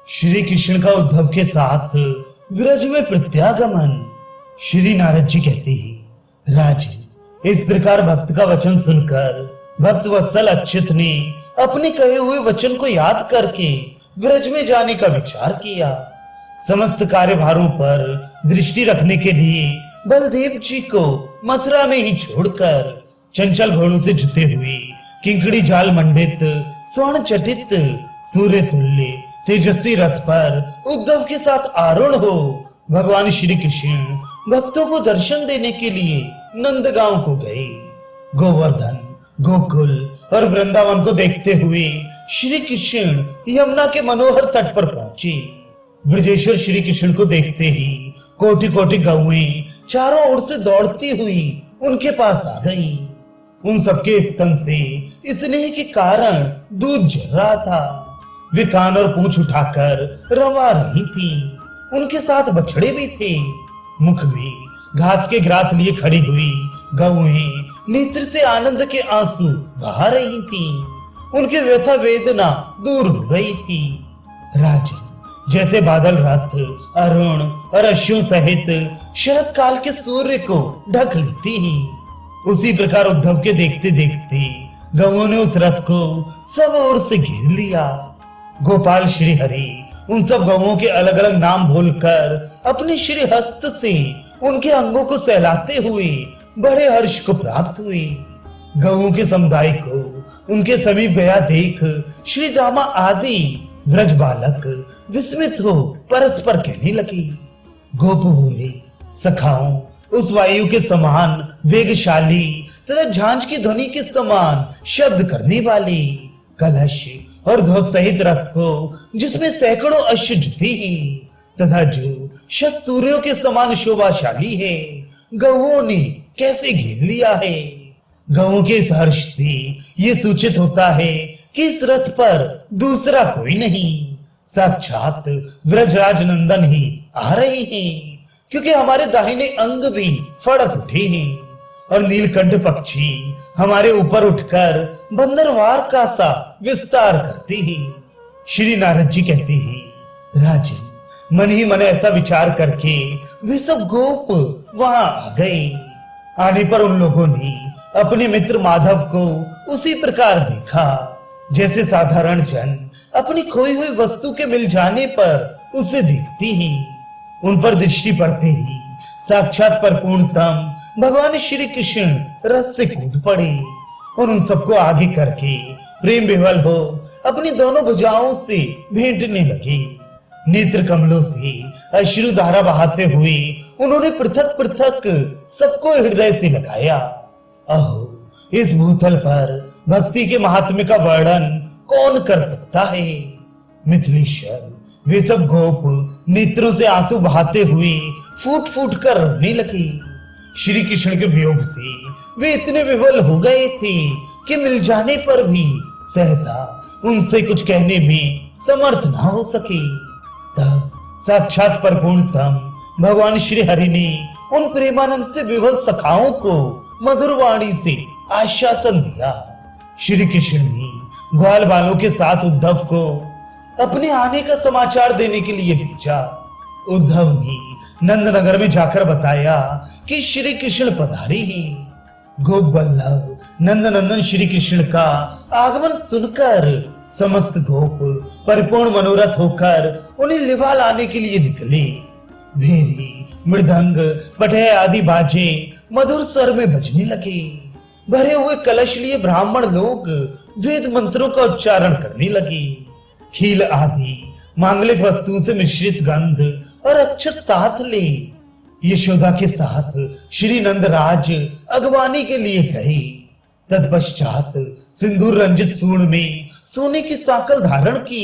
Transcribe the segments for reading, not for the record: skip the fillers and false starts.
श्री कृष्ण का उद्धव के साथ विरज में प्रत्यागमन। श्री नारद जी कहते हैं, राजन, इस प्रकार भक्त का वचन सुनकर भक्त वत्सल अच्युत ने अपने कहे हुए वचन को याद करके विरज में जाने का विचार किया। समस्त कार्यभारों पर दृष्टि रखने के लिए बलदेव जी को मथुरा में ही छोड़कर चंचल घोड़ों से जुते हुए किंकड़ी जाल मंडित स्वर्ण चटित सूर्य तुल्य तेजस्वी रथ पर उद्धव के साथ आरूढ़ हो भगवान श्री कृष्ण भक्तों को दर्शन देने के लिए नंदगांव को गए। गोवर्धन, गोकुल और वृंदावन को देखते हुए श्री कृष्ण यमुना के मनोहर तट पर पहुंचे। ब्रजेश्वर श्री कृष्ण को देखते ही कोटि कोटि गौएं चारों ओर से दौड़ती हुई उनके पास आ गई। उन सबके स्तन से स्नेह के कारण दूध झर रहा था। वे कान और पूंछ उठाकर रवा रही थी। उनके साथ बछड़े भी थे। मुख में घास के ग्रास लिए खड़ी हुई गौएं नेत्र से आनंद के आंसू बहा रही थी। उनकी व्यथा वेदना दूर हो गई थी। राजन, जैसे बादल रथ अरुण और अश्वियों सहित शरत काल के सूर्य को ढक लेती हैं, उसी प्रकार उद्धव के देखते देखते गौओं ने उस रथ को सब ओर से घेर लिया। गोपाल श्री हरि उन सब गौओं के अलग अलग नाम बोलकर अपने श्री हस्त से उनके अंगों को सहलाते हुए बड़े हर्ष को प्राप्त हुए। गौओं के समुदाय को उनके समीप गया देख श्री दामा आदि व्रज बालक विस्मित हो परस्पर कहने लगे। गोप बोले, सखाओं, उस वायु के समान वेगशाली तथा झांझ की ध्वनि के समान शब्द करने वाले कलश और ध्वज सहित रथ को जिसमें सैकड़ों अश्व जुटे हैं तथा जो शत सूर्यों के समान शोभाशाली है, गौओं ने कैसे घेर लिया है। गौओं के इस हर्ष से ये सूचित होता है कि इस रथ पर दूसरा कोई नहीं, साक्षात व्रजराज नंदन ही आ रहे हैं, क्योंकि हमारे दाहिने अंग भी फड़क उठे हैं और नीलकंठ पक्षी हमारे ऊपर उठकर बंदरवार का सा विस्तार करते हैं। श्री नारद जी कहते हैं, राजन, मन ही मन ऐसा विचार करके वे सब गोप वहां आ गए। आने पर उन लोगों ने अपने मित्र माधव को उसी प्रकार देखा जैसे साधारण जन अपनी खोई हुई वस्तु के मिल जाने पर उसे देखती हैं। उन पर दृष्टि पड़ते ही साक्षात परिपूर्णतम भगवान श्री कृष्ण रस से कूद पड़े और उन सबको आगे करके प्रेम विह्वल हो अपनी दोनों भुजाओं से भेंटने लगे। नेत्र कमलों से अश्रु धारा बहाते हुए उन्होंने पृथक पृथक सबको हृदय से लगाया। अहो, इस भूतल पर भक्ति के महात्म्य का वर्णन कौन कर सकता है। मिथिलेश्वर, वे सब गोप नेत्रों से आंसू बहाते हुए फूट फूट कर रोने लगे। श्री कृष्ण के वियोग से वे इतने विवल हो गए थे कि मिल जाने पर भी सहसा उनसे कुछ कहने में समर्थ ना हो सके। तब साक्षात परिपूर्णतम भगवान श्री हरि ने उन प्रेमानंद से विवल सखाओं को मधुर वाणी से आश्वासन दिया। श्री कृष्ण ने ग्वाल बालों के साथ उद्धव को अपने आने का समाचार देने के लिए भेजा। उद्धव ने नंदनगर में जाकर बताया कि श्री कृष्ण पधारे हैं। गोप बल्लभ नंदनंदन श्री कृष्ण का आगमन सुनकर समस्त गोप परिपूर्ण मनोरथ होकर उन्हें लिवा लाने के लिए निकले। भेरी, मृदंग, पटह आदि बाजे मधुर स्वर में बजने लगे। भरे हुए कलश लिए ब्राह्मण लोग वेद मंत्रों का उच्चारण करने लगे। खील आदि मांगलिक वस्तुओं से मिश्रित गंध और अक्षत साथ ले यशोदा के साथ श्री नंदराज अगवानी के लिए गए। तत्पश्चात सिंदूर रंजित सूर्ण में सोने की साकल धारण की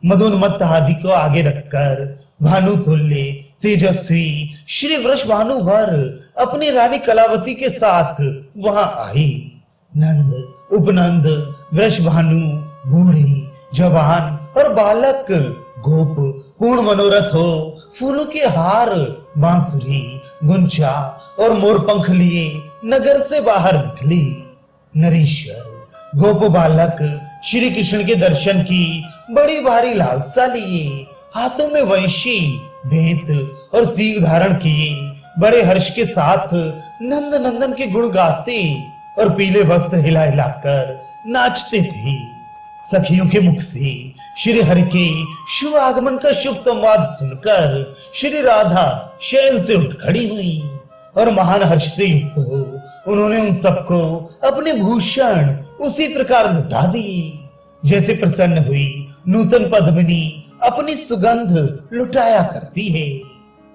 मदोन्मत्त आदि को आगे रखकर भानु तुल्य तेजस्वी श्री वृषभानुवर अपनी रानी कलावती के साथ वहां आए। नंद, उपनंद, वृषभानु, बूढ़े, जवान और बालक गोप पूर्ण मनोरथ हो फूलों के हार, बांसुरी, गुंचा और मोर पंख लिए नगर से बाहर निकले। नरेश्वर, गोप बालक श्री कृष्ण के दर्शन की बड़ी भारी लालसा लिए हाथों में वंशी भेंत और सींग धारण किए बड़े हर्ष के साथ नंद नंदन के गुण गाते और पीले वस्त्र हिला हिलाकर नाचते थे। सखियों के मुख से श्री हरि के शुभ आगमन का शुभ संवाद सुनकर श्री राधा शयन से उठ खड़ी हुई और महान हर्ष से युक्त हो उन्होंने उन सबको अपने भूषण उसी प्रकार लुटा दिए जैसे प्रसन्न हुई नूतन पद्मिनी अपनी सुगंध लुटाया करती है।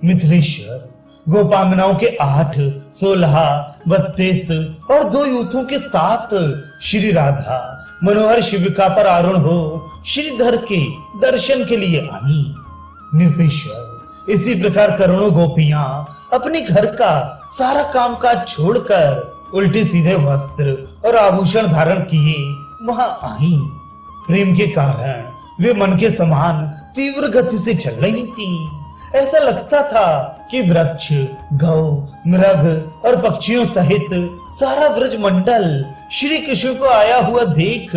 मिथिलेश्वर गोपांगनाओं के 8, 16, 32 और 2 यूथों के साथ श्री राधा मनोहर शिविका पर आरूढ़ हो श्रीधर के दर्शन के लिए आई। निरपेश्वर इसी प्रकार करोड़ों गोपियां अपने घर का सारा कामकाज छोड़कर उल्टे सीधे वस्त्र और आभूषण धारण किए वहां आई। प्रेम के कारण वे मन के समान तीव्र गति से चल रही थी। ऐसा लगता था कि वृक्ष, गौ, मृग और पक्षियों सहित सारा ब्रज मंडल श्री कृष्ण को आया हुआ देख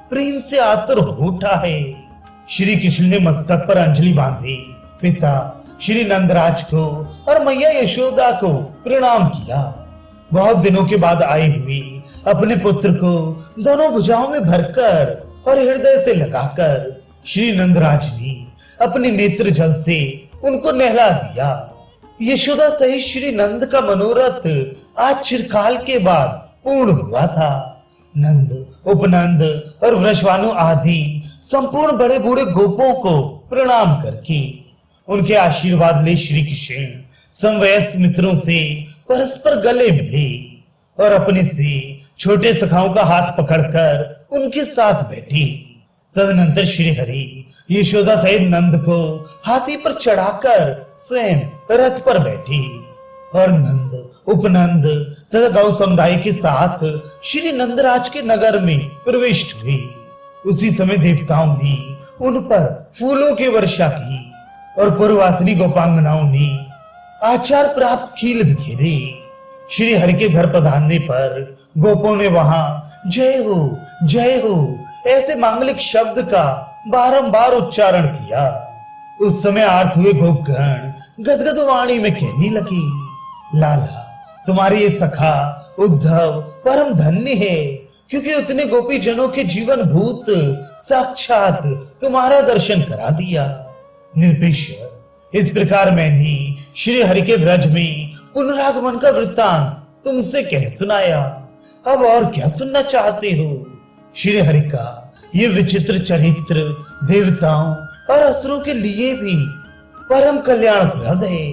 प्रेम से आतुर हो उठा है। श्री कृष्ण ने मस्तक पर अंजलि बांधी पिता श्री नंदराज को और मैया यशोदा को प्रणाम किया। बहुत दिनों के बाद आए हुए अपने पुत्र को दोनों भुजाओं में भरकर और हृदय से लगाकर श्री नंदराज ने अपने नेत्र जल से उनको नहला दिया। यशोदा सहित श्री नंद का मनोरथ आज चिरकाल के बाद पूर्ण हुआ था। नंद, उपनंद और वृषभानु आदि संपूर्ण बड़े बूढ़े गोपों को प्रणाम करके उनके आशीर्वाद ले श्री कृष्ण समवयस्क मित्रों से परस्पर गले मिले और अपने से छोटे सखाओं का हाथ पकड़कर उनके साथ बैठे। तदनंतर श्री हरि यशोदा सहित नंद को हाथी पर चढ़ाकर स्वयं रथ पर बैठे और नंद, उपनंद तथा गौ समुदाय के साथ श्री नंदराज के नगर में प्रविष्ट हुए। उसी समय देवताओं ने उन पर फूलों की वर्षा की और पूर्ववासिनी गोपांगनाओं ने आचार प्राप्त खील बिखेरे। श्री हरि के घर पधारने पर गोपों ने वहां जय हो ऐसे मांगलिक शब्द का बारंबार उच्चारण किया। उस समय आर्त हुए गोपगण गदगद वाणी में कहने लगे, लाला तुम्हारे ये सखा उद्धव परम धन्य है क्योंकि उतने गोपी जनों के जीवन भूत साक्षात तुम्हारा दर्शन करा दिया। निरपेश्वर इस प्रकार मैंने श्री हरि के व्रज में पुनरागमन का वृत्तांत तुमसे कह सुनाया। अब और क्या सुनना चाहते हो? श्री हरि का ये विचित्र चरित्र देवताओं और असुरों के लिए भी परम कल्याणप्रद है।